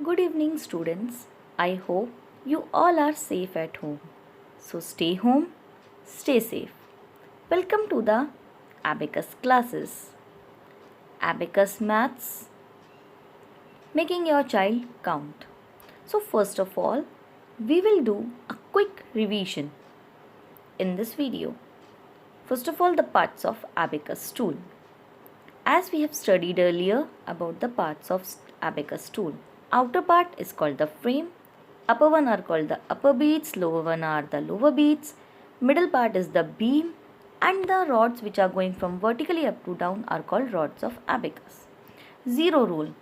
Good evening, students. I hope you all are safe at home. So stay home, stay safe. Welcome to the Abacus classes. Abacus Maths, making your child count. So, first of all, we will do a quick revision in this video. First of all, the parts of abacus tool. As we have studied earlier about the parts of abacus tool. Outer part is called the frame, upper one are called the upper beads, lower one are the lower beads, middle part is the beam, and the rods which are going from vertically up to down are called rods of abacus. Zero rule.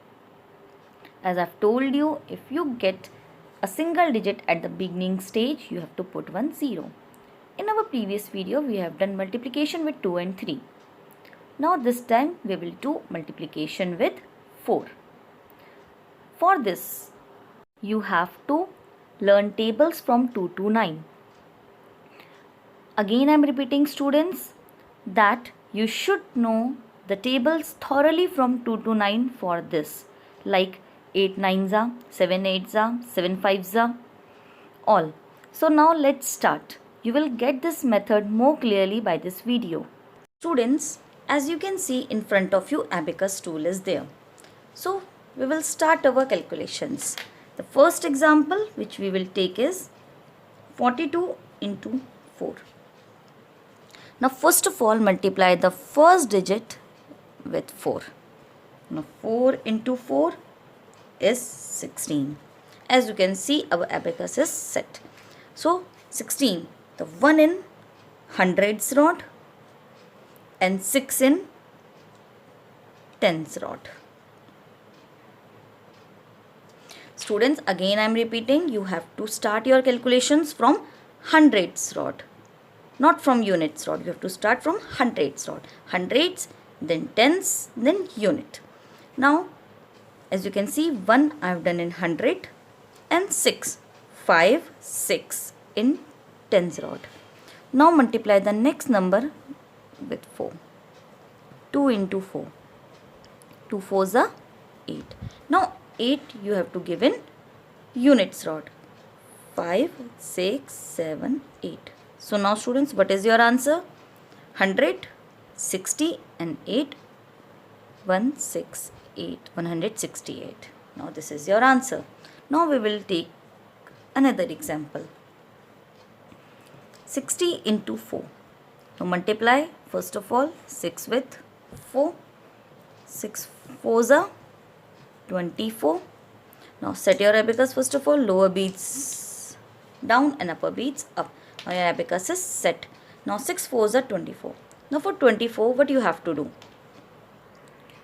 As I've told you, if you get a single digit at the beginning stage, you have to put one zero. In our previous video, we have done multiplication with 2 and 3. Now this time we will do multiplication with 4. For this, you have to learn tables from 2 to 9. Again, I am repeating, students, that you should know the tables thoroughly from 2 to 9 for this, like 8 9s are, 7 8s are, 7 5s are, all. So now let's start. You will get this method more clearly by this video. Students, as you can see in front of you, abacus tool is there. So we will start our calculations. The first example which we will take is 42 into 4. Now first of all, multiply the first digit with 4. Now 4 into 4 is 16. As you can see, our abacus is set. So 16, the 1 in hundreds rod and 6 in tens rod. Students, again I am repeating, you have to start your calculations from hundreds rod, not from units rod. You have to start from hundreds rod. Hundreds, then tens, then unit. Now, as you can see, 1 I have done in 100 and 6, 5, 6 in tens rod. Now multiply the next number with 4. 2 into 4. 2 4s are 8. Now 8 you have to give in units rod. 5, 6, 7, 8. So now students, what is your answer? 100, 60 and 8, 168, 168. Now this is your answer. Now we will take another example. 60 into 4. Now multiply first of all 6 with 4. 6 4s are 24. Now set your abacus first of all, lower beads down and upper beads up. Now your abacus is set. Now 6 4s are 24. Now for 24, what you have to do?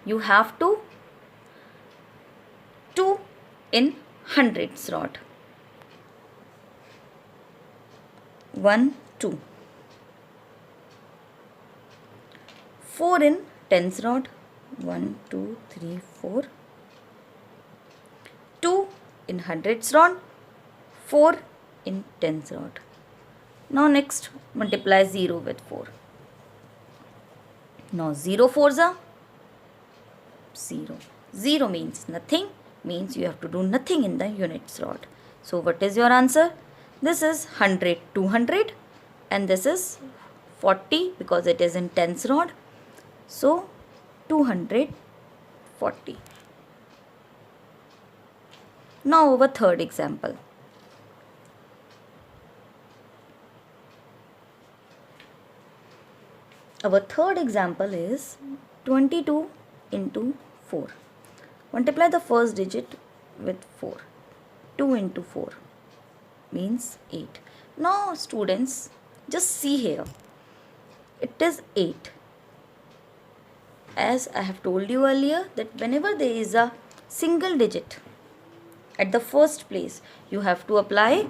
You have to 2 in hundreds rod. 1 2. 4 in tens rod. 1 2 3 4. 2 in hundreds rod, 4 in tens rod. Now next multiply 0 with 4. Now 0 4s are 0. 0 means nothing, means you have to do nothing in the units rod. So what is your answer? This is 100 200 and this is 40 because it is in tens rod. So 240. Now our third example. Our third example is 22 into 4. Multiply the first digit with 4. 2 into 4 means 8. Now students, just see here. It is 8. As I have told you earlier that whenever there is a single digit at the first place, you have to apply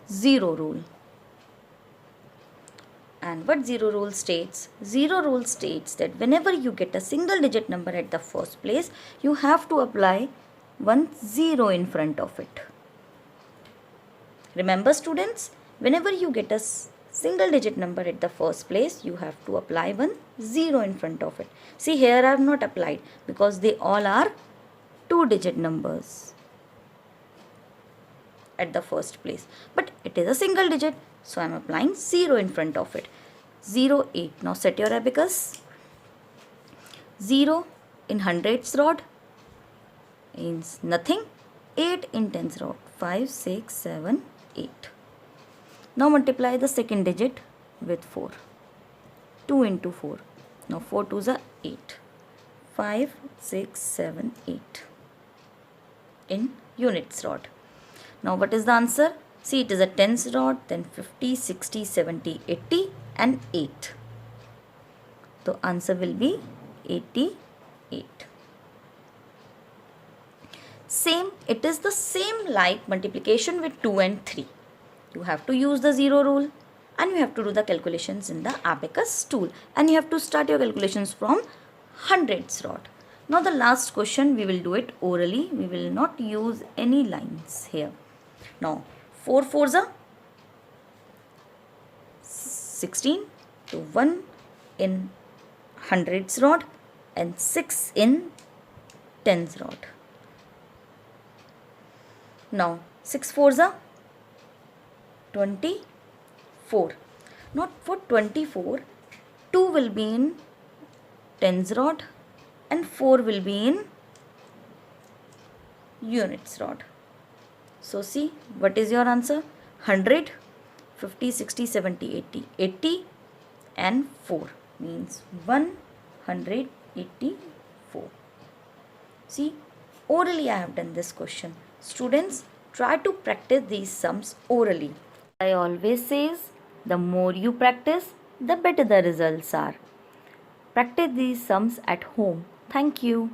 zero rule. And what zero rule states? Zero rule states that whenever you get a single digit number at the first place, you have to apply one zero in front of it. Remember students, whenever you get a single digit number at the first place, you have to apply one zero in front of it. See, here I have not applied because they all are 2-digit numbers at the first place, but it is a single digit, so I am applying 0 in front of it. 0, 8. Now set your abacus. 0 in hundreds rod means nothing. 8 in tens rod, 5, 6, 7, 8. Now multiply the second digit with 4. 2 into 4. Now 4 2s are 8. 5, 6, 7, 8 in units rod. Now what is the answer? See, it is a tens rod, then 50, 60, 70, 80 and 8. So answer will be 88. Same, it is the same like multiplication with 2 and 3. You have to use the 0 rule and you have to do the calculations in the abacus tool, and you have to start your calculations from hundreds rod. Now the last question we will do it orally. We will not use any lines here. Now 4 4s are 16, to 1 in hundreds rod and 6 in tens rod. Now 6 4s are 24. Not for 24, 2 will be in tens rod and 4 will be in units rod. So see, what is your answer? 100, 50, 60, 70, 80. 80 and 4 means 184. See, orally I have done this question. Students, try to practice these sums orally. I always says, the more you practice, the better the results are. Practice these sums at home. Thank you.